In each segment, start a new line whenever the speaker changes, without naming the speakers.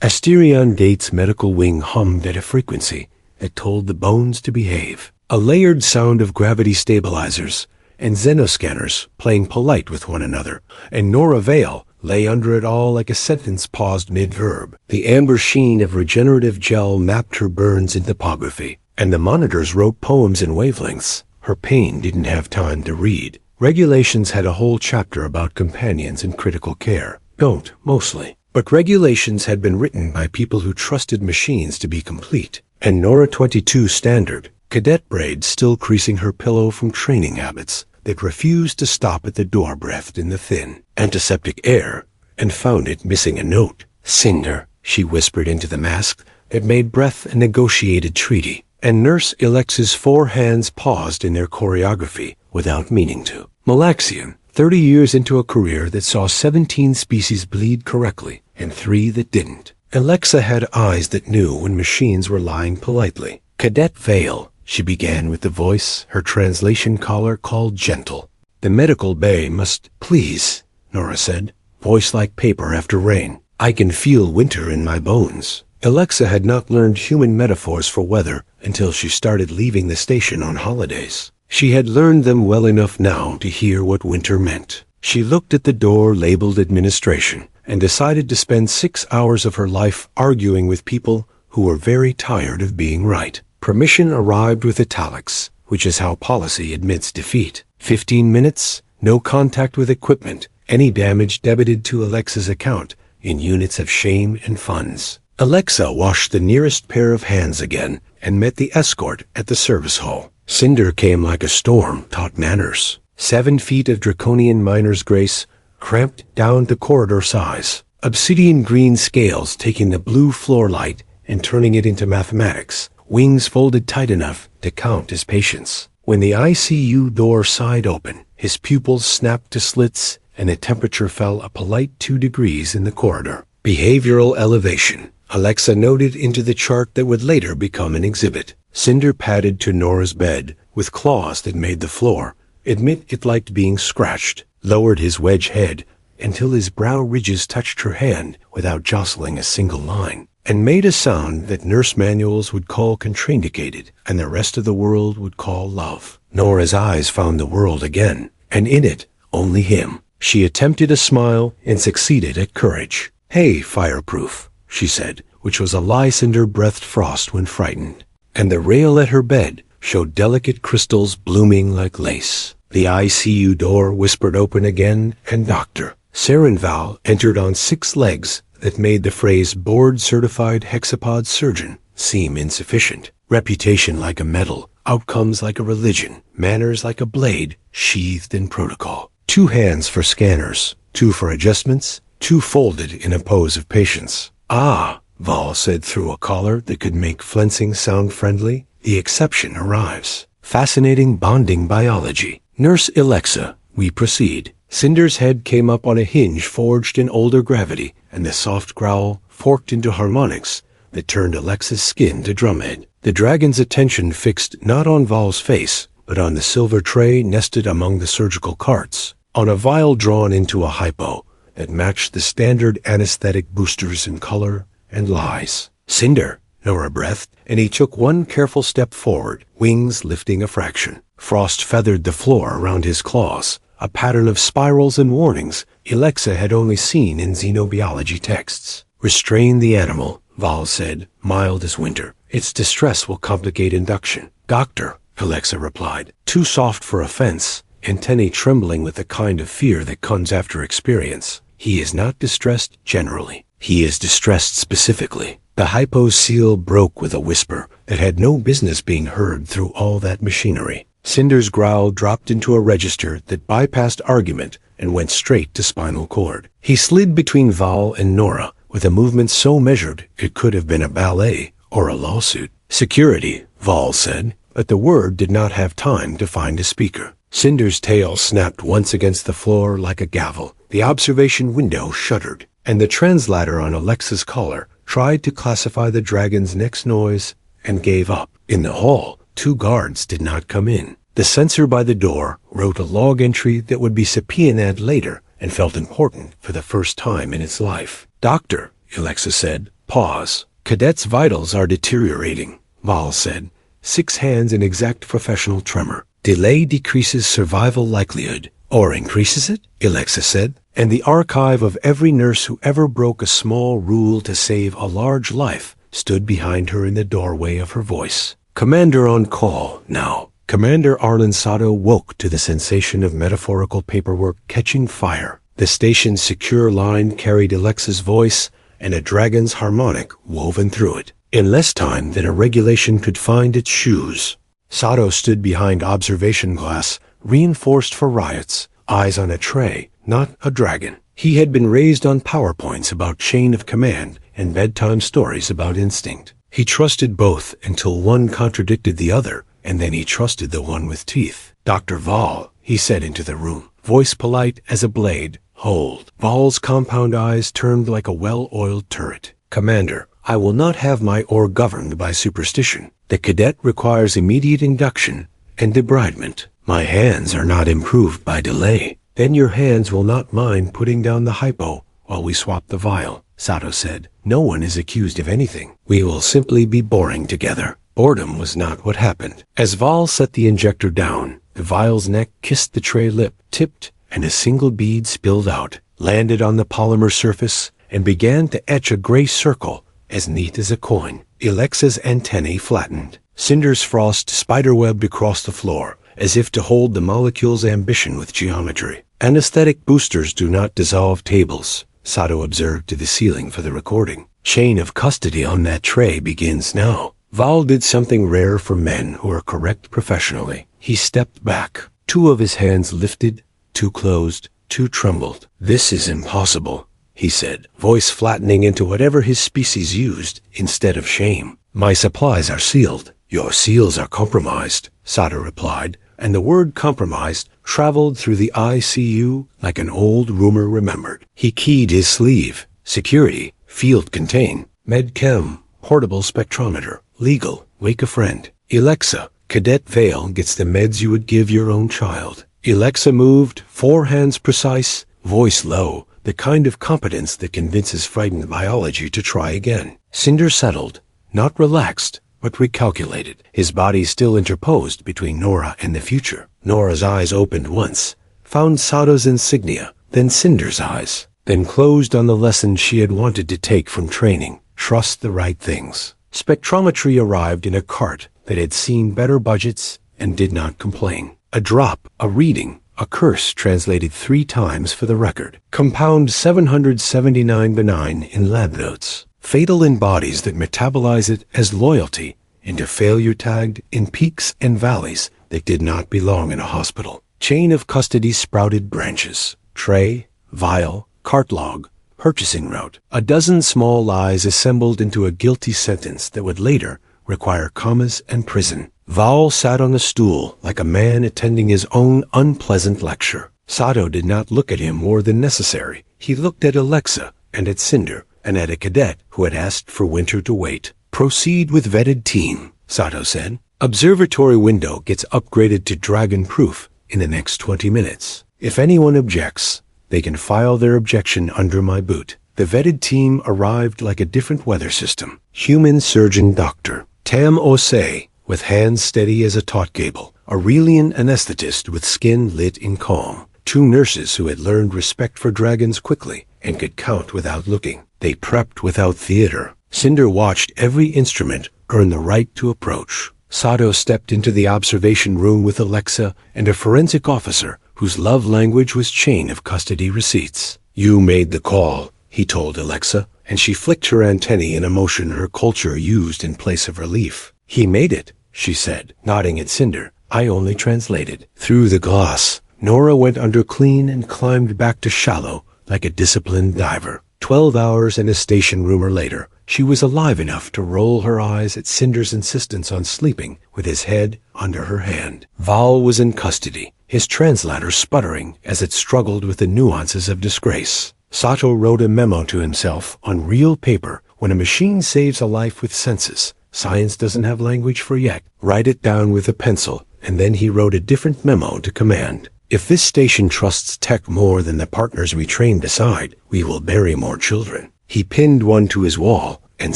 Asterion Gate's medical wing hummed at a frequency that told the bones to behave. A layered sound of gravity stabilizers and xenoscanners playing polite with one another, and Nora Vale lay under it all like a sentence paused mid-verb. The amber sheen of regenerative gel mapped her burns in topography, and the monitors wrote poems in wavelengths. Her pain didn't have time to read. Regulations had a whole chapter about companions in critical care. Don't, mostly. But regulations had been written by people who trusted machines to be complete. And Nora 22 standard, cadet braids still creasing her pillow from training habits that refused to stop at the door, breathed in the thin, antiseptic air, and found it missing a note. Cinder, she whispered into the mask that made breath a negotiated treaty, and Nurse Alexa's 4 hands paused in their choreography without meaning to. Malaxian, 30 years into a career that saw 17 species bleed correctly, and 3 that didn't. Alexa had eyes that knew when machines were lying politely. Cadet Vale, she began with the voice her translation caller called gentle. The medical bay must... Please, Nora said, voice like paper after rain. I can feel winter in my bones. Alexa had not learned human metaphors for weather until she started leaving the station on holidays. She had learned them well enough now to hear what winter meant. She looked at the door labeled administration and decided to spend 6 hours of her life arguing with people who were very tired of being right. Permission arrived with italics, which is how policy admits defeat. 15 minutes, no contact with equipment, any damage debited to Alexa's account in units of shame and funds. Alexa washed the nearest pair of hands again and met the escort at the service hall. Cinder came like a storm, taught manners. 7 feet of draconian miner's grace, cramped down to corridor size. Obsidian green scales taking the blue floor light and turning it into mathematics. Wings folded tight enough to count as patience. When the ICU door sighed open, his pupils snapped to slits and the temperature fell a polite 2 degrees in the corridor. Behavioral elevation. Alexa noted into the chart that would later become an exhibit. Cinder padded to Nora's bed with claws that made the floor admit it liked being scratched, lowered his wedge head until his brow ridges touched her hand without jostling a single line, and made a sound that nurse manuals would call contraindicated and the rest of the world would call love. Nora's eyes found the world again, and in it, only him. She attempted a smile and succeeded at courage. "Hey, fireproof," she said, which was a lie Cinder breathed frost when frightened. And the rail at her bed showed delicate crystals blooming like lace. The ICU door whispered open again, and Dr. Sarenval entered on 6 legs that made the phrase board-certified hexapod surgeon seem insufficient. Reputation like a medal, outcomes like a religion, manners like a blade sheathed in protocol. 2 hands for scanners, 2 for adjustments, 2 folded in a pose of patience. "Ah," Val said through a collar that could make flensing sound friendly, "the exception arrives. Fascinating bonding biology. Nurse Alexa, we proceed." Cinder's head came up on a hinge forged in older gravity, and the soft growl forked into harmonics that turned Alexa's skin to drumhead. The dragon's attention fixed not on Val's face, but on the silver tray nested among the surgical carts, on a vial drawn into a hypo that matched the standard anesthetic boosters in color and lies. "Cinder," Nora breathed, and he took 1 careful step forward, wings lifting a fraction. Frost feathered the floor around his claws, a pattern of spirals and warnings Alexa had only seen in xenobiology texts. "Restrain the animal," Val said, mild as winter. "Its distress will complicate induction." "Doctor," Alexa replied, too soft for offense, antennae trembling with the kind of fear that comes after experience. "He is not distressed generally. He is distressed specifically." The hypo seal broke with a whisper that had no business being heard through all that machinery. Cinder's growl dropped into a register that bypassed argument and went straight to spinal cord. He slid between Val and Nora with a movement so measured it could have been a ballet or a lawsuit. "Security," Val said, but the word did not have time to find a speaker. Cinder's tail snapped once against the floor like a gavel. The observation window shuddered, and the translator on Alexa's collar tried to classify the dragon's next noise and gave up. In the hall, 2 guards did not come in. The censor by the door wrote a log entry that would be subpoenaed later and felt important for the first time in its life. "Doctor," Alexa said, Pause. Cadet's vitals are deteriorating, Val said, 6 hands in exact professional tremor. Delay decreases survival likelihood, or increases it, Alexa said, and the archive of every nurse who ever broke a small rule to save a large life stood behind her in the doorway of her voice. Commander on call, now. Commander Arlen Sato woke to the sensation of metaphorical paperwork catching fire. The station's secure line carried Alexa's voice and a dragon's harmonic woven through it. In less time than a regulation could find its shoes, Sato stood behind observation glass, reinforced for riots, eyes on a tray, not a dragon. He had been raised on PowerPoints about chain of command and bedtime stories about instinct. He trusted both until one contradicted the other, and then he trusted the one with teeth. Dr. Val, he said into the room, voice polite as a blade. Hold. Val's compound eyes turned like a well-oiled turret. Commander, I will not have my ore governed by superstition. The cadet requires immediate induction and debridement. My hands are not improved by delay. Then your hands will not mind putting down the hypo while we swap the vial, Sato said. No one is accused of anything. We will simply be boring together. Boredom was not what happened. As Val set the injector down, the vial's neck kissed the tray lip, tipped, and a single bead spilled out, landed on the polymer surface, and began to etch a gray circle as neat as a coin. Alexa's antennae flattened. Cinder's frost spiderwebbed across the floor, as if to hold the molecule's ambition with geometry. Anesthetic boosters do not dissolve tables, Sato observed to the ceiling for the recording. Chain of custody on that tray begins now. Val did something rare for men who are correct professionally. He stepped back. 2 of his hands lifted, 2 closed, 2 trembled. This is impossible, he said, voice flattening into whatever his species used instead of shame. My supplies are sealed. Your seals are compromised, Sato replied, and the word compromised traveled through the ICU like an old rumor remembered. He keyed his sleeve. Security, field contain, med-chem, portable spectrometer, legal, wake a friend. Alexa, Cadet Vale gets the meds you would give your own child. Alexa moved, 4 hands precise, voice low, the kind of competence that convinces frightened biology to try again. Cinder settled, not relaxed, but recalculated, his body still interposed between Nora and the future. Nora's eyes opened once, found Sato's insignia, then Cinder's eyes, then closed on the lesson she had wanted to take from training. Trust the right things. Spectrometry arrived in a cart that had seen better budgets and did not complain. A drop, a reading, a curse translated 3 times for the record. Compound 779 benign in lab notes. Fatal in bodies that metabolize it as loyalty into failure tagged in peaks and valleys that did not belong in a hospital. Chain of custody sprouted branches. Tray, vial, cart log, purchasing route. A dozen small lies assembled into a guilty sentence that would later require commas and prison. Val sat on a stool like a man attending his own unpleasant lecture. Sato did not look at him more than necessary. He looked at Alexa and at Cinder and at a cadet who had asked for winter to wait. Proceed with vetted team, Sato said. Observatory window gets upgraded to dragon-proof in the next 20 minutes. If anyone objects, they can file their objection under my boot. The vetted team arrived like a different weather system. Human surgeon doctor, Tam Osei, with hands steady as a taut cable. Aurelian anesthetist with skin lit in calm. 2 nurses who had learned respect for dragons quickly and could count without looking. They prepped without theater. Cinder watched every instrument earn the right to approach. Sato stepped into the observation room with Alexa and a forensic officer whose love language was chain of custody receipts. You made the call, he told Alexa, and she flicked her antennae in a motion her culture used in place of relief. He made it, she said, nodding at Cinder. I only translated. Through the glass, Nora went under clean and climbed back to shallow like a disciplined diver. 12 hours and a station roomer later, she was alive enough to roll her eyes at Cinder's insistence on sleeping with his head under her hand. Val was in custody, his translator sputtering as it struggled with the nuances of disgrace. Sato wrote a memo to himself on real paper. When a machine saves a life with senses, science doesn't have language for yet. Write it down with a pencil, and then he wrote a different memo to command. If this station trusts tech more than the partners we train decide, we will bury more children. He pinned one to his wall and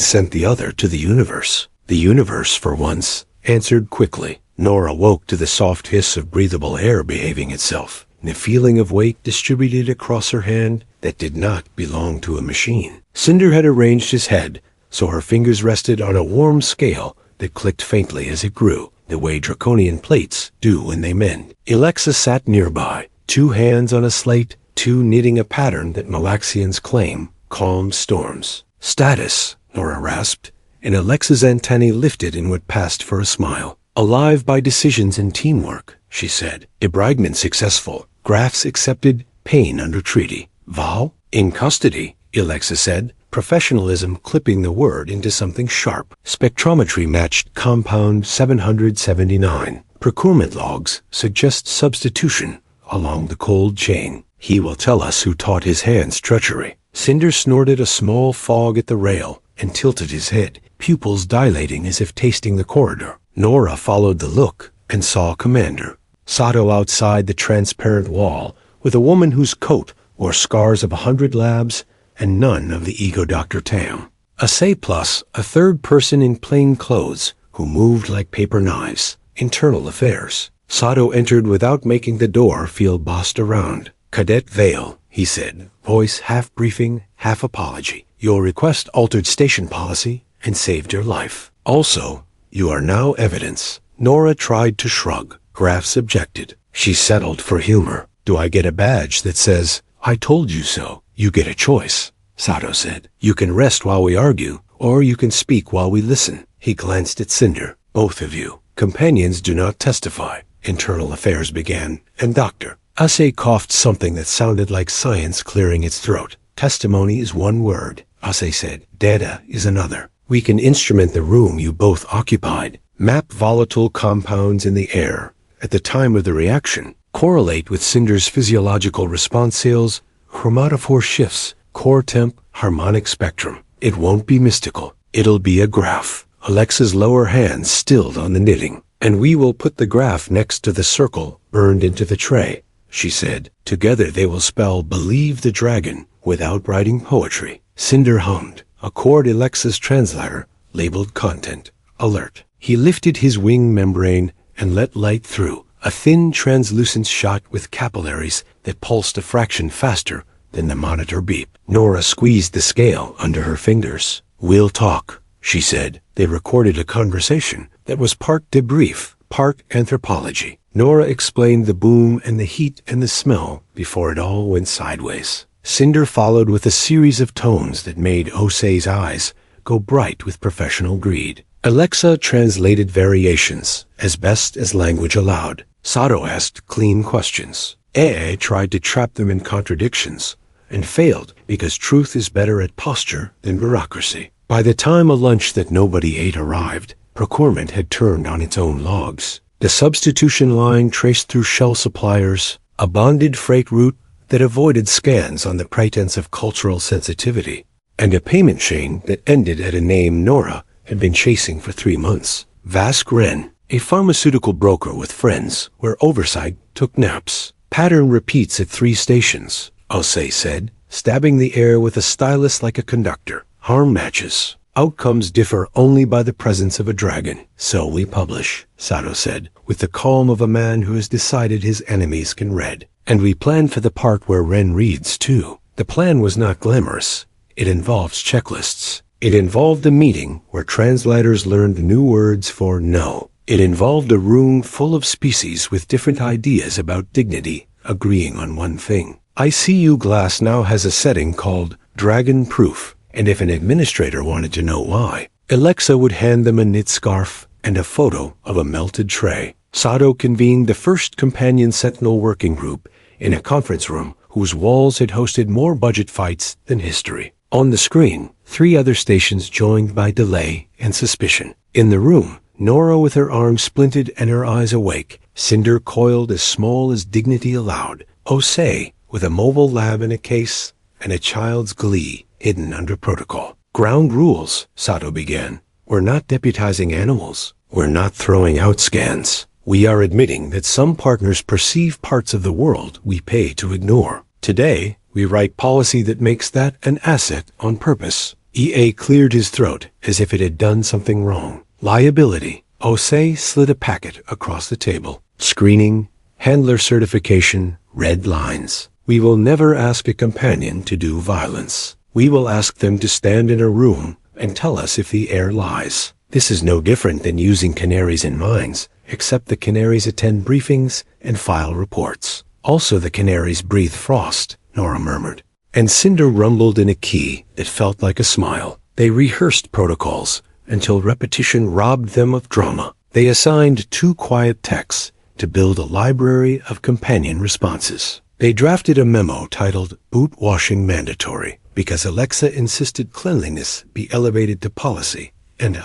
sent the other to the universe. The universe, for once, answered quickly. Nora woke to the soft hiss of breathable air behaving itself, and a feeling of weight distributed across her hand that did not belong to a machine. Cinder had arranged his head, so her fingers rested on a warm scale that clicked faintly as it grew, the way draconian plates do when they mend. Alexa sat nearby, 2 hands on a slate, 2 knitting a pattern that Malaxians claim calmed storms. Status, Nora rasped, and Alexa's antennae lifted in what passed for a smile. Alive by decisions and teamwork, she said. Debridement successful. Graphs accepted. Pain under treaty. Vow? In custody, Alexa said, professionalism clipping the word into something sharp. Spectrometry matched compound 779. Procurement logs suggest substitution along the cold chain. He will tell us who taught his hands treachery. Cinder snorted a small fog at the rail and tilted his head, pupils dilating as if tasting the corridor. Nora followed the look and saw Commander Sato outside the transparent wall with a woman whose coat wore scars of 100 labs and none of the ego Dr. Tam. A say plus, a third person in plain clothes who moved like paper knives. Internal affairs. Sato entered without making the door feel bossed around. Cadet Vale, he said, voice half briefing, half apology. Your request altered station policy and saved your life. Also, you are now evidence. Nora tried to shrug. Graffs objected. She settled for humor. Do I get a badge that says, I told you so? You get a choice, Sato said. You can rest while we argue, or you can speak while we listen. He glanced at Cinder. Both of you. Companions do not testify. Internal affairs began, and Dr. Ase coughed something that sounded like science clearing its throat. Testimony is one word, Ase said. Data is another. We can instrument the room you both occupied, map volatile compounds in the air at the time of the reaction, correlate with Cinder's physiological response sales, chromatophore shifts, core temp, harmonic spectrum. It won't be mystical. It'll be a graph. Alexa's lower hand stilled on the knitting. And we will put the graph next to the circle burned into the tray, she said. Together they will spell Believe the Dragon without writing poetry. Cinder hummed. A chord Alexa's translator labeled Content. Alert. He lifted his wing membrane and let light through, a thin translucent shot with capillaries that pulsed a fraction faster than the monitor beep. Nora squeezed the scale under her fingers. We'll talk, she said. They recorded a conversation that was part debrief, part anthropology. Nora explained the boom and the heat and the smell before it all went sideways. Cinder followed with a series of tones that made Osei's eyes go bright with professional greed. Alexa translated variations as best as language allowed. Sato asked clean questions. Ee tried to trap them in contradictions and failed because truth is better at posture than bureaucracy. By the time a lunch that nobody ate arrived, procurement had turned on its own logs. The substitution line traced through shell suppliers, a bonded freight route that avoided scans on the pretense of cultural sensitivity, and a payment chain that ended at a name Nora had been chasing for 3 months. Vask Ren, a pharmaceutical broker with friends, where oversight took naps. Pattern repeats at 3 stations, Osei said, stabbing the air with a stylus like a conductor. Harm matches. Outcomes differ only by the presence of a dragon. So we publish, Sato said, with the calm of a man who has decided his enemies can read. And we plan for the part where Ren reads, too. The plan was not glamorous. It involves checklists. It involved a meeting where translators learned new words for no. It involved a room full of species with different ideas about dignity, agreeing on one thing. ICU glass now has a setting called Dragon Proof, and if an administrator wanted to know why, Alexa would hand them a knit scarf and a photo of a melted tray. Sato convened the first companion Sentinel working group in a conference room whose walls had hosted more budget fights than history. On the screen, 3 other stations joined by delay and suspicion. In the room, Nora with her arms splinted and her eyes awake, Cinder coiled as small as dignity allowed, Osei with a mobile lab in a case, and a child's glee hidden under protocol. Ground rules, Sato began. We're not deputizing animals. We're not throwing out scans. We are admitting that some partners perceive parts of the world we pay to ignore. Today, we write policy that makes that an asset on purpose. EA cleared his throat as if it had done something wrong. Liability. Osei slid a packet across the table. Screening, handler certification, red lines. We will never ask a companion to do violence. We will ask them to stand in a room and tell us if the air lies. This is no different than using canaries in mines, except the canaries attend briefings and file reports. Also the canaries breathe frost, Nora murmured. And Cinder rumbled in a key that felt like a smile. They rehearsed protocols until repetition robbed them of drama. They assigned 2 quiet techs to build a library of companion responses. They drafted a memo titled Boot Washing Mandatory because Alexa insisted cleanliness be elevated to policy, and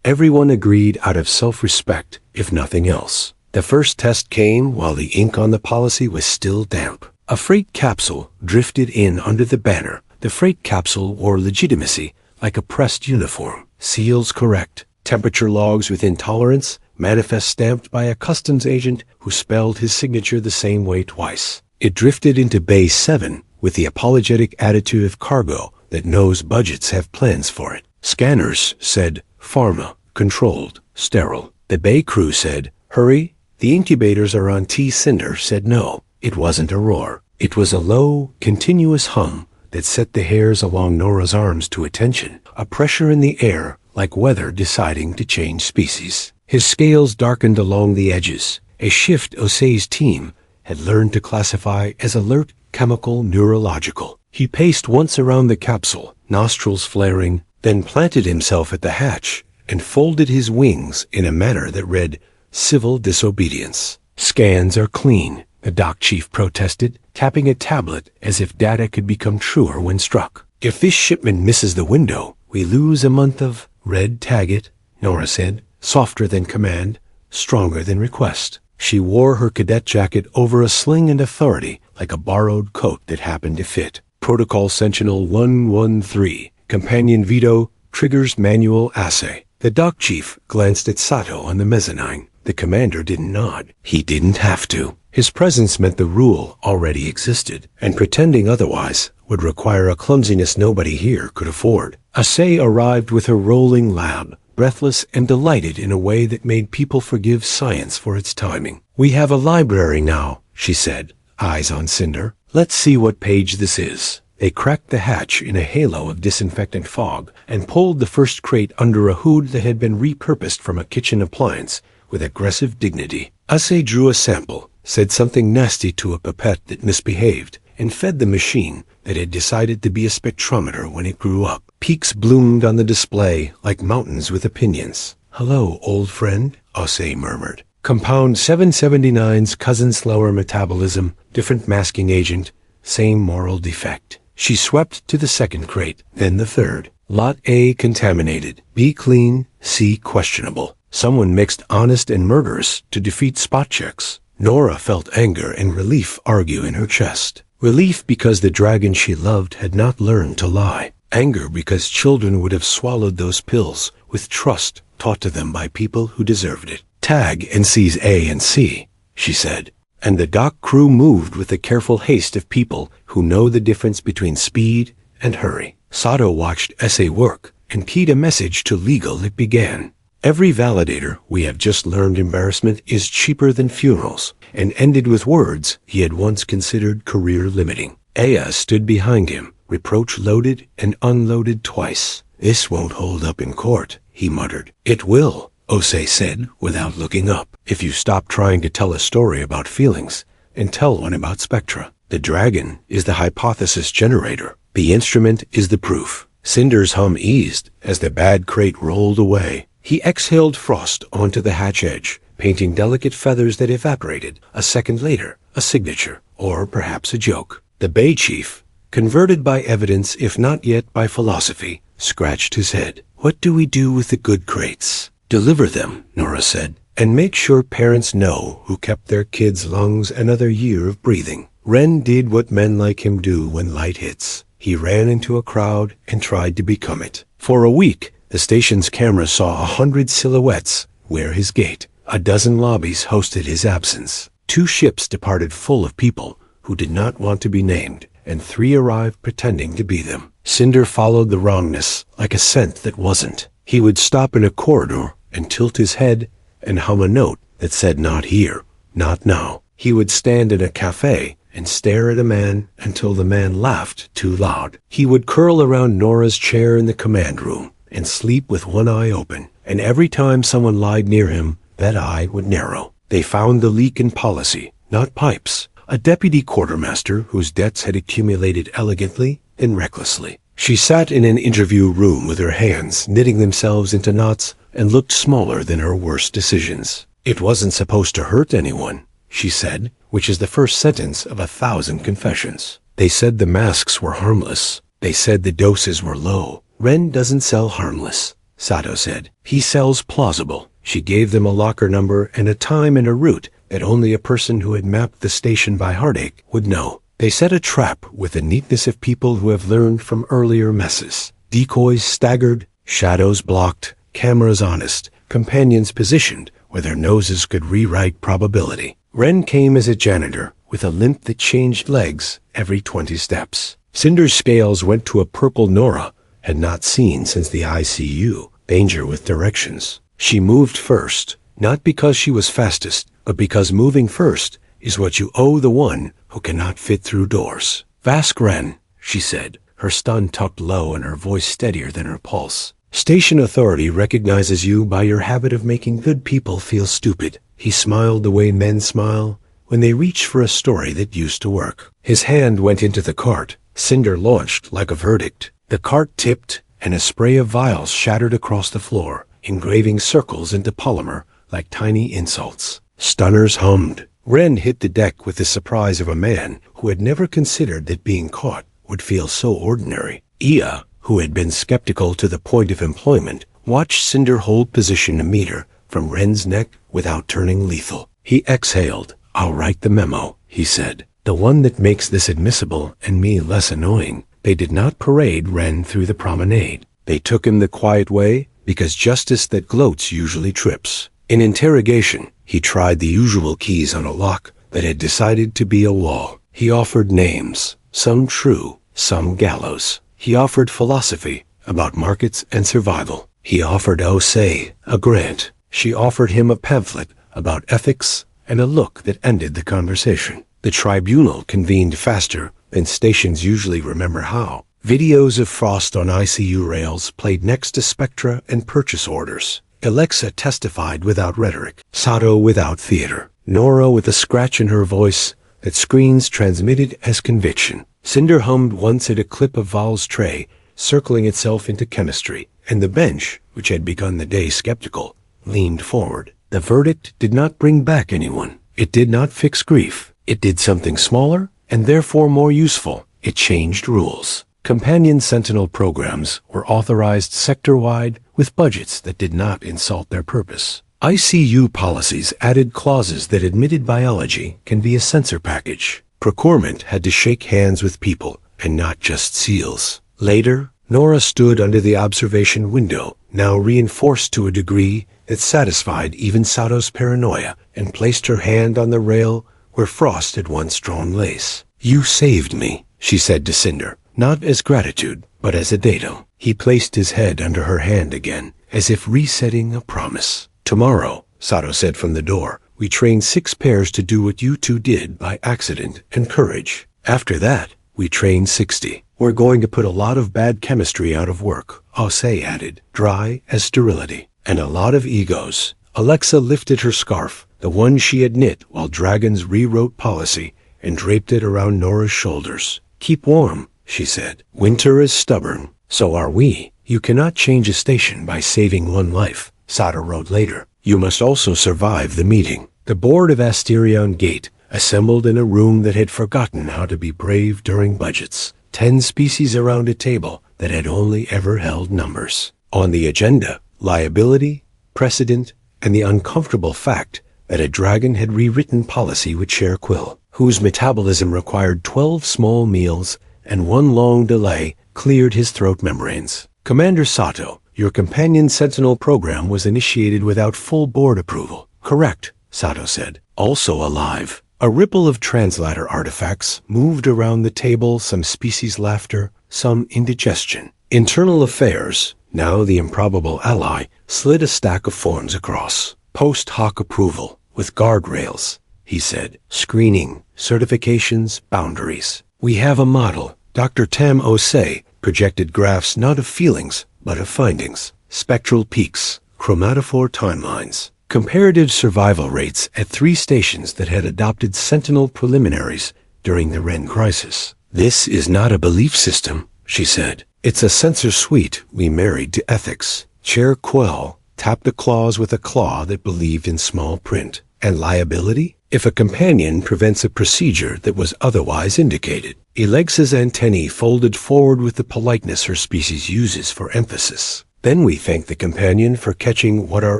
everyone agreed out of self-respect, if nothing else. The first test came while the ink on the policy was still damp. A freight capsule drifted in under the banner. The freight capsule wore legitimacy like a pressed uniform. Seals correct. Temperature logs within tolerance. Manifest stamped by a customs agent who spelled his signature the same way twice. It drifted into Bay 7 with the apologetic attitude of cargo that knows budgets have plans for it. Scanners said, pharma, controlled, sterile. The Bay crew said, hurry. The incubators are on T. Cinder said no. It wasn't a roar. It was a low, continuous hum that set the hairs along Nora's arms to attention, a pressure in the air like weather deciding to change species. His scales darkened along the edges, a shift Osei's team had learned to classify as alert, chemical, neurological. He paced once around the capsule, nostrils flaring, then planted himself at the hatch and folded his wings in a manner that read, civil disobedience. Scans are clean, the dock chief protested, tapping a tablet as if data could become truer when struck. If this shipment misses the window, we lose a month of red tag it, Nora said, softer than command, stronger than request. She wore her cadet jacket over a sling and authority like a borrowed coat that happened to fit. Protocol Sentinel 113, companion veto, triggers manual assay. The dock chief glanced at Sato on the mezzanine. The commander didn't nod. He didn't have to. His presence meant the rule already existed, and pretending otherwise would require a clumsiness nobody here could afford. Asay arrived with her rolling lab, breathless and delighted in a way that made people forgive science for its timing. We have a library now, she said, eyes on Cinder. Let's see what page this is. They cracked the hatch in a halo of disinfectant fog and pulled the first crate under a hood that had been repurposed from a kitchen appliance with aggressive dignity. Asay drew a sample, said something nasty to a pipette that misbehaved, and fed the machine that had decided to be a spectrometer when it grew up. Peaks bloomed on the display like mountains with opinions. Hello, old friend, Asay murmured. Compound 779's cousin slower metabolism, different masking agent, same moral defect. She swept to the second crate, then the third. Lot A contaminated, B clean, C questionable. Someone mixed honest and murderous to defeat spot checks. Nora felt anger and relief argue in her chest. Relief because the dragon she loved had not learned to lie. Anger because children would have swallowed those pills with trust taught to them by people who deserved it. Tag and seize A and C, she said. And the dock crew moved with the careful haste of people who know the difference between speed and hurry. Sato watched Essay work and keyed a message to legal that began. Every validator, we have just learned embarrassment is cheaper than funerals, and ended with words he had once considered career-limiting. Aya stood behind him, reproach loaded and unloaded twice. This won't hold up in court, he muttered. It will, Osei said without looking up, if you stop trying to tell a story about feelings and tell one about spectra. The dragon is the hypothesis generator. The instrument is the proof. Cinder's hum eased as the bad crate rolled away. He exhaled frost onto the hatch edge, painting delicate feathers that evaporated. A second later, a signature, or perhaps a joke. The Bay Chief, converted by evidence if not yet by philosophy, scratched his head. What do we do with the good crates? Deliver them, Nora said, and make sure parents know who kept their kids' lungs another year of breathing. Ren did what men like him do when light hits. He ran into a crowd and tried to become it. For a week, the station's camera saw 100 silhouettes wear his gait. A dozen lobbies hosted his absence. 2 ships departed full of people who did not want to be named, and 3 arrived pretending to be them. Cinder followed the wrongness like a scent that wasn't. He would stop in a corridor and tilt his head and hum a note that said not here, not now. He would stand in a cafe and stare at a man until the man laughed too loud. He would curl around Nora's chair in the command room and sleep with one eye open, and every time someone lied near him, that eye would narrow. They found the leak in policy, not pipes. A deputy quartermaster whose debts had accumulated elegantly and recklessly. She sat in an interview room with her hands knitting themselves into knots and looked smaller than her worst decisions. It wasn't supposed to hurt anyone, she said, which is the first sentence of 1,000 confessions. They said the masks were harmless. They said the doses were low. Ren doesn't sell harmless, Sato said. He sells plausible. She gave them a locker number and a time and a route that only a person who had mapped the station by heartache would know. They set a trap with the neatness of people who have learned from earlier messes. Decoys staggered, shadows blocked, cameras honest, companions positioned where their noses could rewrite probability. Ren came as a janitor with a limp that changed legs every 20 steps. Cinder's scales went to a purple Nora had not seen since the ICU, danger with directions. She moved first, not because she was fastest, but because moving first is what you owe the one who cannot fit through doors. Vask Ren, she said, her stun tucked low and her voice steadier than her pulse. Station authority recognizes you by your habit of making good people feel stupid. He smiled the way men smile when they reach for a story that used to work. His hand went into the cart. Cinder launched like a verdict. The cart tipped, and a spray of vials shattered across the floor, engraving circles into polymer like tiny insults. Stunners hummed. Ren hit the deck with the surprise of a man who had never considered that being caught would feel so ordinary. Ia, who had been skeptical to the point of employment, watched Cinder hold position a meter from Ren's neck without turning lethal. He exhaled. I'll write the memo, he said. The one that makes this admissible and me less annoying. They did not parade Ren through the promenade. They took him the quiet way because justice that gloats usually trips. In interrogation, he tried the usual keys on a lock that had decided to be a wall. He offered names, some true, some gallows. He offered philosophy about markets and survival. He offered Osei a grant. She offered him a pamphlet about ethics and a look that ended the conversation. The tribunal convened faster than stations usually remember how. Videos of Frost on ICU rails played next to spectra and purchase orders. Alexa testified without rhetoric, Sato without theater, Nora with a scratch in her voice that screens transmitted as conviction. Cinder hummed once at a clip of Val's tray, circling itself into chemistry, and the bench, which had begun the day skeptical, leaned forward. The verdict did not bring back anyone. It did not fix grief. It did something smaller and therefore more useful. It changed rules. Companion Sentinel programs were authorized sector-wide with budgets that did not insult their purpose. ICU policies added clauses that admitted biology can be a sensor package. Procurement had to shake hands with people and not just seals. Later, Nora stood under the observation window, now reinforced to a degree that satisfied even Sato's paranoia, and placed her hand on the rail where Frost had once drawn lace. You saved me, she said to Cinder, not as gratitude, but as a datum. He placed his head under her hand again, as if resetting a promise. Tomorrow, Sato said from the door, we train 6 pairs to do what you two did by accident and courage. After that, we train 60. We're going to put a lot of bad chemistry out of work, Osei added, dry as sterility. And a lot of egos. Alexa lifted her scarf, the one she had knit while dragons rewrote policy, and draped it around Nora's shoulders. Keep warm, she said. Winter is stubborn. So are we. You cannot change a station by saving one life, Sato wrote later. You must also survive the meeting. The board of Asterion Gate assembled in a room that had forgotten how to be brave during budgets. 10 species around a table that had only ever held numbers. On the agenda, liability, precedent, and the uncomfortable fact that a dragon had rewritten policy with Cher Quill, whose metabolism required 12 small meals and 1 long delay cleared his throat membranes. Commander Sato, your companion Sentinel program was initiated without full board approval. Correct, Sato said. Also alive. A ripple of translator artifacts moved around the table, some species laughter, some indigestion. Internal affairs, now the improbable ally, slid a stack of forms across. Post hoc approval, with guardrails, he said. Screening, certifications, boundaries. We have a model. Dr. Tam Osei projected graphs not of feelings, but of findings. Spectral peaks, chromatophore timelines. Comparative survival rates at 3 stations that had adopted Sentinel preliminaries during the Ren crisis. This is not a belief system, she said. It's a sensor suite we married to ethics. Chair Quell tapped the claws with a claw that believed in small print. And liability? If a companion prevents a procedure that was otherwise indicated. Alexa's antennae folded forward with the politeness her species uses for emphasis. Then we thank the companion for catching what our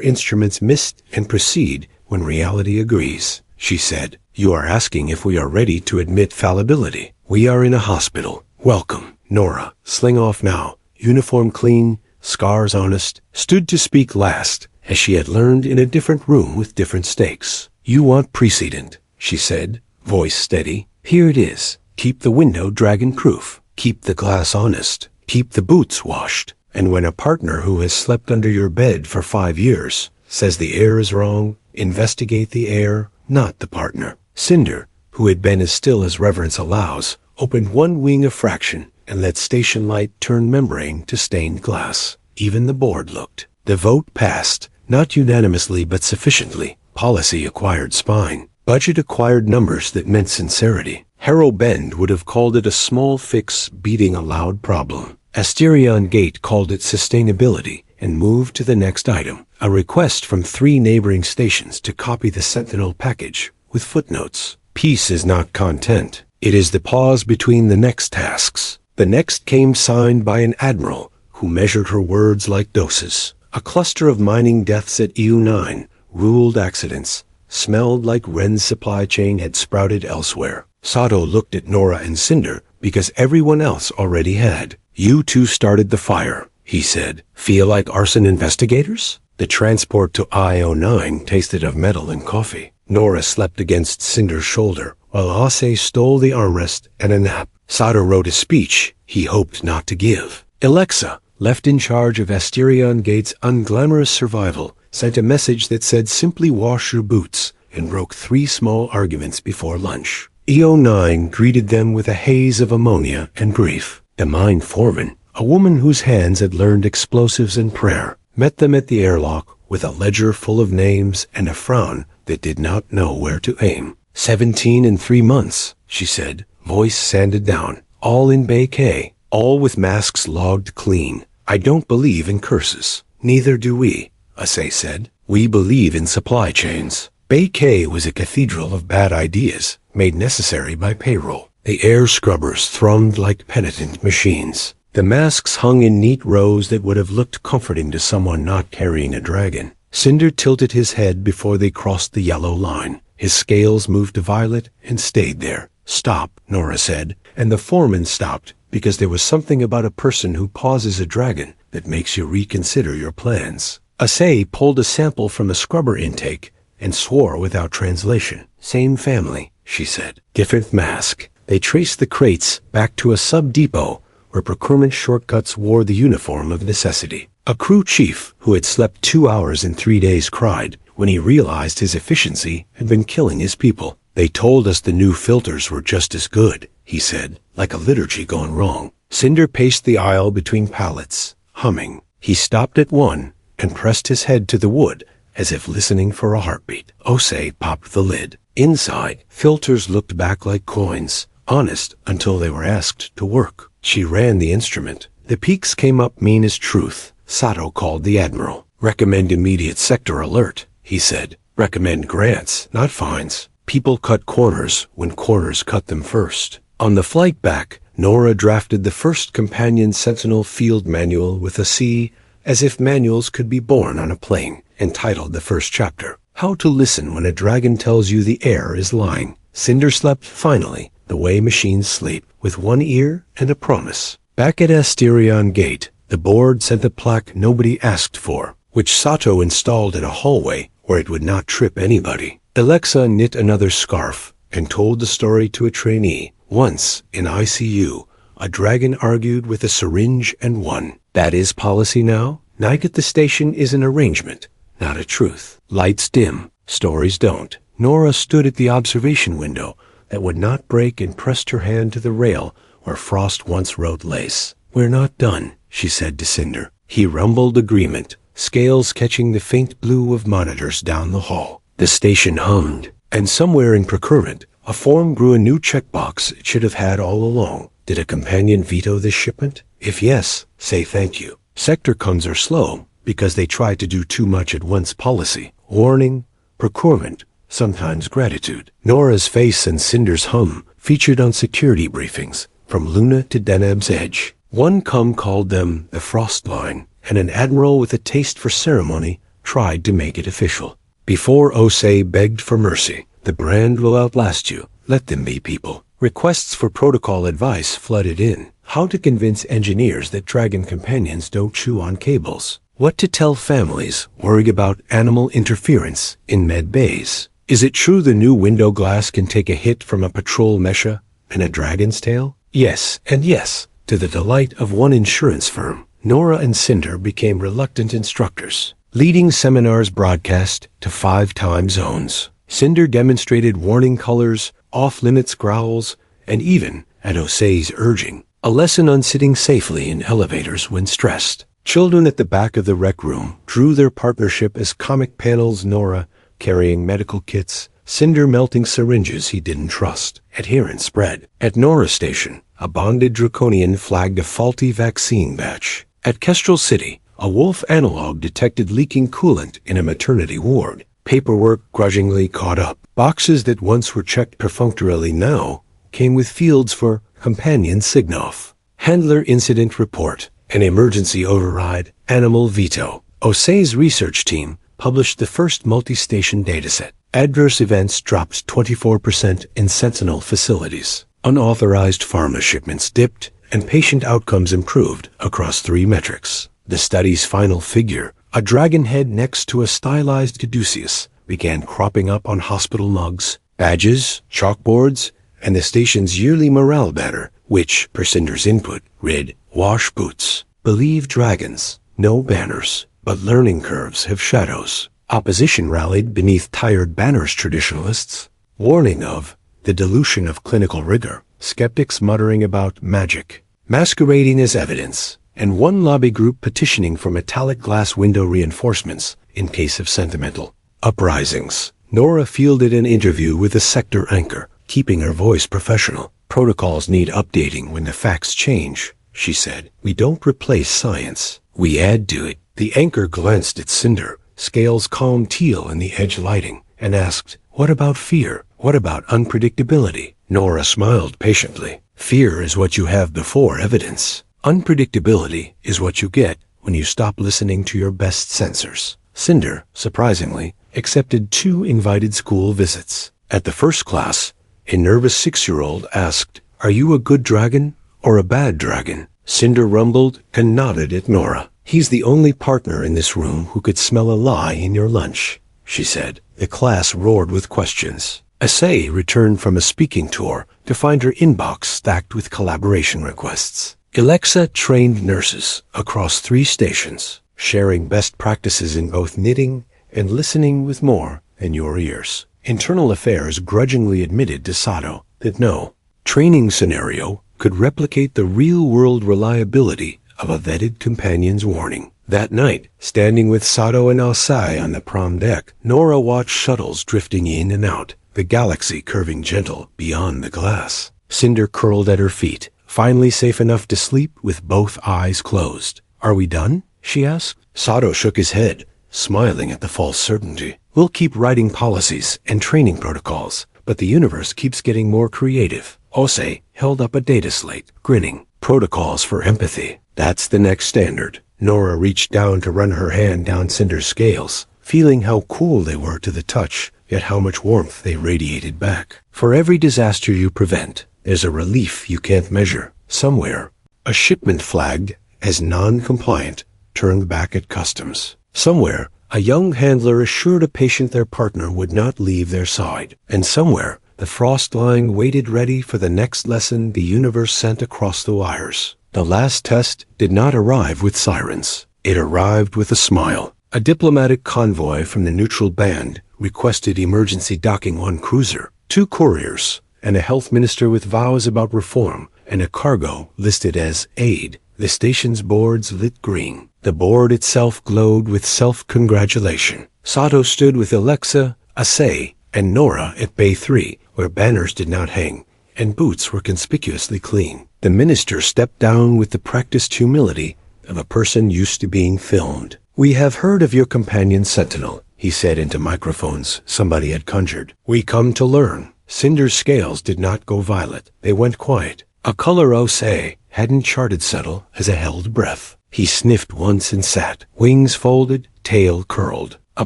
instruments missed and proceed when reality agrees, she said. You are asking if we are ready to admit fallibility. We are in a hospital. Welcome. Nora, sling off now. Uniform clean, scars honest, stood to speak last, as she had learned in a different room with different stakes. You want precedent, she said, voice steady. Here it is. Keep the window dragon-proof. Keep the glass honest. Keep the boots washed. And when a partner who has slept under your bed for 5 years says the air is wrong, investigate the air, not the partner. Cinder, who had been as still as reverence allows, opened one wing a fraction and let station light turn membrane to stained glass. Even the board looked. The vote passed, not unanimously but sufficiently. Policy acquired spine. Budget acquired numbers that meant sincerity. Harrow Bend would have called it a small fix beating a loud problem. Asterion Gate called it sustainability and moved to the next item, a request from 3 neighboring stations to copy the Sentinel package with footnotes. Peace is not content. It is the pause between the next tasks. The next came signed by an admiral who measured her words like doses. A cluster of mining deaths at EU9, ruled accidents, smelled like Ren's supply chain had sprouted elsewhere. Sato looked at Nora and Cinder because everyone else already had. You two started the fire, he said. Feel like arson investigators? The transport to IO9 tasted of metal and coffee. Nora slept against Cinder's shoulder, while Ase stole the armrest and a nap. Sato wrote a speech he hoped not to give. Alexa, left in charge of Asterion Gate's unglamorous survival, sent a message that said simply wash your boots and broke 3 small arguments before lunch. EO9 greeted them with a haze of ammonia and grief. The mine foreman, a woman whose hands had learned explosives and prayer, met them at the airlock with a ledger full of names and a frown that did not know where to aim. 17 in 3 months, she said, voice sanded down. All in Bay K, all with masks logged clean. I don't believe in curses. Neither do we, Ase said. We believe in supply chains. Bay K was a cathedral of bad ideas, made necessary by payroll. The air scrubbers thrummed like penitent machines. The masks hung in neat rows that would have looked comforting to someone not carrying a dragon. Cinder tilted his head before they crossed the yellow line. His scales moved to violet and stayed there. Stop, Nora said, and the foreman stopped because there was something about a person who pauses a dragon that makes you reconsider your plans. Ase pulled a sample from a scrubber intake and swore without translation. Same family, she said. Different mask. They traced the crates back to a sub-depot where procurement shortcuts wore the uniform of necessity. A crew chief who had slept 2 hours in 3 days cried when he realized his efficiency had been killing his people. They told us the new filters were just as good, he said, like a liturgy gone wrong. Cinder paced the aisle between pallets, humming. He stopped at one and pressed his head to the wood as if listening for a heartbeat. Ose popped the lid. Inside, filters looked back like coins, honest until they were asked to work. She ran the instrument. The peaks came up mean as truth. Sato called the admiral. Recommend immediate sector alert, he said. Recommend grants, not fines. People cut corners when corners cut them first. On the flight back, Nora drafted the first companion Sentinel field manual with a C, as if manuals could be born on a plane, entitled the first chapter. How to listen when a dragon tells you the air is lying. Cinder slept, finally, the way machines sleep, with one ear and a promise. Back at Asterion Gate, the board sent a plaque nobody asked for, which Sato installed in a hallway where it would not trip anybody. Alexa knit another scarf, and told the story to a trainee. Once, in ICU, a dragon argued with a syringe and won. That is policy now? Night at the station is an arrangement, not a truth. Lights dim, stories don't. Nora stood at the observation window that would not break and pressed her hand to the rail where Frost once wrote lace. "We're not done," she said to Cinder. He rumbled agreement, scales catching the faint blue of monitors down the hall. The station hummed, and somewhere in procurement, a form grew a new checkbox it should have had all along. Did a companion veto this shipment? If yes, say thank you. Sector cons are slow because they try to do too much at once. Policy, warning, procurement, sometimes gratitude. Nora's face and Cinder's hum featured on security briefings, from Luna to Deneb's Edge. One cum called them the Frost Line, and an admiral with a taste for ceremony tried to make it official. Before Osei begged for mercy, "The brand will outlast you. Let them be people." Requests for protocol advice flooded in. How to convince engineers that dragon companions don't chew on cables. What to tell families worried about animal interference in med bays. Is it true the new window glass can take a hit from a patrol mecha and a dragon's tail? Yes, and yes. To the delight of one insurance firm, Nora and Cinder became reluctant instructors, leading seminars broadcast to 5 time zones. Cinder demonstrated warning colors, off-limits growls, and even, at Osei's urging, a lesson on sitting safely in elevators when stressed. Children at the back of the rec room drew their partnership as comic panels. Nora carrying medical kits, Cinder melting syringes he didn't trust. Adherence spread. At Nora Station, a bonded draconian flagged a faulty vaccine batch. At Kestrel City, a wolf analog detected leaking coolant in a maternity ward. Paperwork grudgingly caught up. Boxes that once were checked perfunctorily now came with fields for companion sign-off. Handler incident report, an emergency override, animal veto. Osei's research team published the first multi-station dataset. Adverse events dropped 24% in Sentinel facilities. Unauthorized pharma shipments dipped, and patient outcomes improved across 3 metrics. The study's final figure, a dragon head next to a stylized caduceus, began cropping up on hospital mugs, badges, chalkboards, and the station's yearly morale banner, which, per Cinder's input, read, "Wash boots. Believe dragons. No banners, but learning curves have shadows." Opposition rallied beneath tired banners. Traditionalists, warning of the dilution of clinical rigor, skeptics muttering about magic masquerading as evidence, and one lobby group petitioning for metallic glass window reinforcements in case of sentimental uprisings. Nora fielded an interview with a sector anchor, keeping her voice professional. "Protocols need updating when the facts change," she said. "We don't replace science. We add to it." The anchor glanced at Cinder, scales calm teal in the edge lighting, and asked, "What about fear? What about unpredictability?" Nora smiled patiently. "Fear is what you have before evidence. Unpredictability is what you get when you stop listening to your best sensors." Cinder, surprisingly, accepted 2 invited school visits. At the first class, a nervous 6-year-old asked, "Are you a good dragon or a bad dragon?" Cinder rumbled and nodded at Nora. "He's the only partner in this room who could smell a lie in your lunch," she said. The class roared with questions. Osei returned from a speaking tour to find her inbox stacked with collaboration requests. Alexa trained nurses across 3 stations, sharing best practices in both knitting and listening with more than your ears. Internal Affairs grudgingly admitted to Sato that no training scenario could replicate the real-world reliability of a vetted companion's warning. That night, standing with Sato and Osei on the prom deck, Nora watched shuttles drifting in and out, the galaxy curving gentle beyond the glass. Cinder curled at her feet, finally safe enough to sleep with both eyes closed. "Are we done?" she asked. Sato shook his head, smiling at the false certainty. "We'll keep writing policies and training protocols, but the universe keeps getting more creative." Osei held up a data slate, grinning. "Protocols for empathy. That's the next standard." Nora reached down to run her hand down Cinder's scales, feeling how cool they were to the touch, yet how much warmth they radiated back. "For every disaster you prevent, there's a relief you can't measure. Somewhere, a shipment flagged as non-compliant turned back at customs. Somewhere, a young handler assured a patient their partner would not leave their side. And somewhere, The frost line waited ready for the next lesson the universe sent across the wires. The last test did not arrive with sirens. It arrived with a smile. A diplomatic convoy from the neutral band requested emergency docking one cruiser, 2 couriers, and a health minister with vows about reform, and a cargo listed as aid. The station's boards lit green. The board itself glowed with self-congratulation. Sato stood with Alexa, Asay, and Nora at Bay 3, where banners did not hang, and boots were conspicuously clean. The minister stepped down with the practiced humility of a person used to being filmed. "We have heard of your companion Sentinel," he said into microphones somebody had conjured. "We come to learn." Cinder's scales did not go violet. They went quiet. A color Osei hadn't charted settle as a held breath. He sniffed once and sat, wings folded, tail curled. A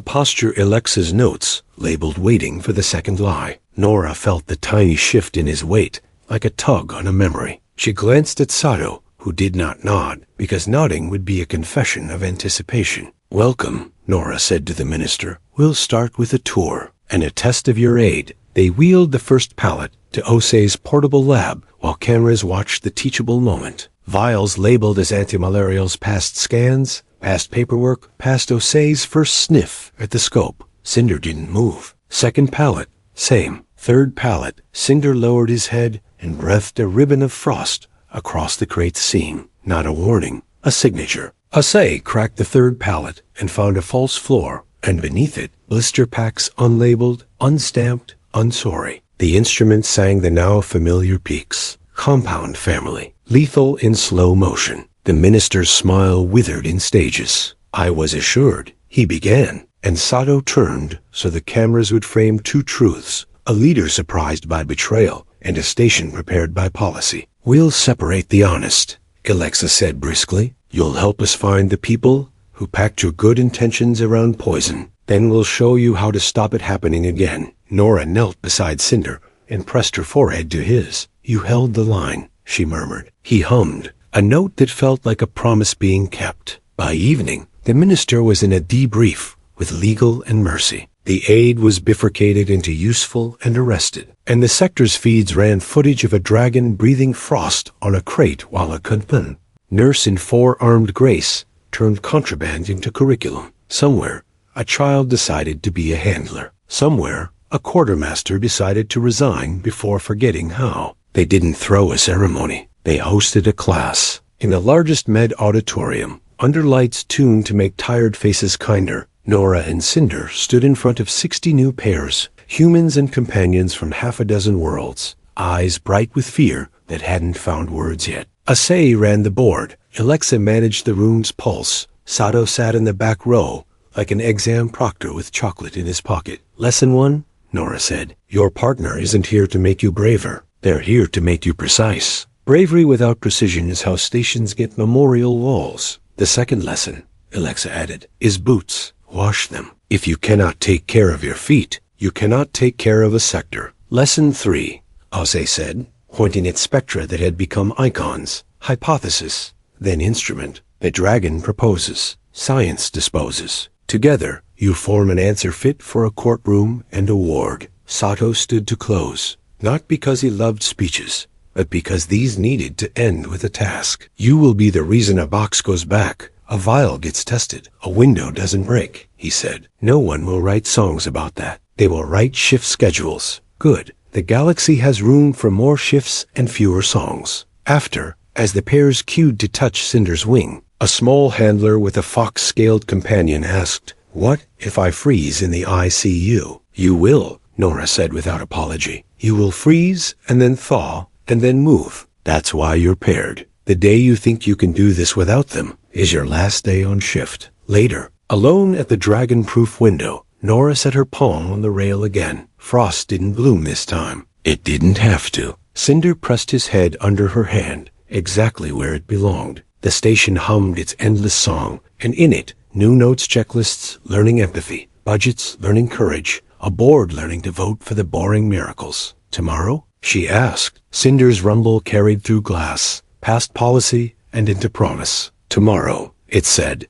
posture Alexa's notes labeled waiting for the second lie. Nora felt the tiny shift in his weight, like a tug on a memory. She glanced at Sato, who did not nod, because nodding would be a confession of anticipation. "Welcome," Nora said to the minister. "We'll start with a tour and a test of your aid." They wheeled the first pallet to Osei's portable lab while cameras watched the teachable moment. Vials labeled as antimalarials passed scans, past paperwork, past Osei's first sniff at the scope. Cinder didn't move. Second pallet, same. Third pallet, Cinder lowered his head and breathed a ribbon of frost across the crate's seam. Not a warning, a signature. Osei cracked the third pallet and found a false floor, and beneath it, blister packs unlabeled, unstamped, unsorry. The instrument sang the now familiar peaks. Compound family, lethal in slow motion. The minister's smile withered in stages. "I was assured," he began, and Sato turned so the cameras would frame 2 truths, a leader surprised by betrayal and a station prepared by policy. "We'll separate the honest," Alexa said briskly. "You'll help us find the people who packed your good intentions around poison. Then we'll show you how to stop it happening again." Nora knelt beside Cinder and pressed her forehead to his. "You held the line," she murmured. He hummed, a note that felt like a promise being kept. By evening, the minister was in a debrief with legal and mercy. The aid was bifurcated into useful and arrested, and the sector's feeds ran footage of a dragon breathing frost on a crate while a convent nurse in 4-armed grace turned contraband into curriculum. Somewhere, a child decided to be a handler. Somewhere, a quartermaster decided to resign before forgetting how. They didn't throw a ceremony. They hosted a class. In the largest med auditorium, under lights tuned to make tired faces kinder, Nora and Cinder stood in front of 60 new pairs, humans and companions from half a dozen worlds, eyes bright with fear that hadn't found words yet. Asei ran the board. Alexa managed the room's pulse. Sato sat in the back row, like an exam proctor with chocolate in his pocket. "Lesson 1, Nora said. "Your partner isn't here to make you braver. They're here to make you precise. Bravery without precision is how stations get memorial walls." "The second lesson," Alexa added, "is boots. Wash them. If you cannot take care of your feet, you cannot take care of a sector." "Lesson 3, Osei said, pointing at spectra that had become icons. "Hypothesis, then instrument. The dragon proposes. Science disposes. Together, you form an answer fit for a courtroom and a ward." Sato stood to close, not because he loved speeches, but because these needed to end with a task. "You will be the reason a box goes back, a vial gets tested, a window doesn't break," he said. "No one will write songs about that. They will write shift schedules." "Good. The galaxy has room for more shifts and fewer songs." After, as the pairs queued to touch Cinder's wing, a small handler with a fox-scaled companion asked, "What if I freeze in the ICU?" "You will," Nora said without apology. "You will freeze and then thaw and then move. That's why you're paired. The day you think you can do this without them is your last day on shift." Later, alone at the dragon-proof window, Nora set her palm on the rail again. Frost didn't bloom this time. It didn't have to. Cinder pressed his head under her hand, exactly where it belonged. The station hummed its endless song, and in it, new notes checklists, learning empathy, budgets, learning courage, a board learning to vote for the boring miracles. "Tomorrow?" she asked. Cinder's rumble carried through glass, past policy and into promise. "Tomorrow," it said,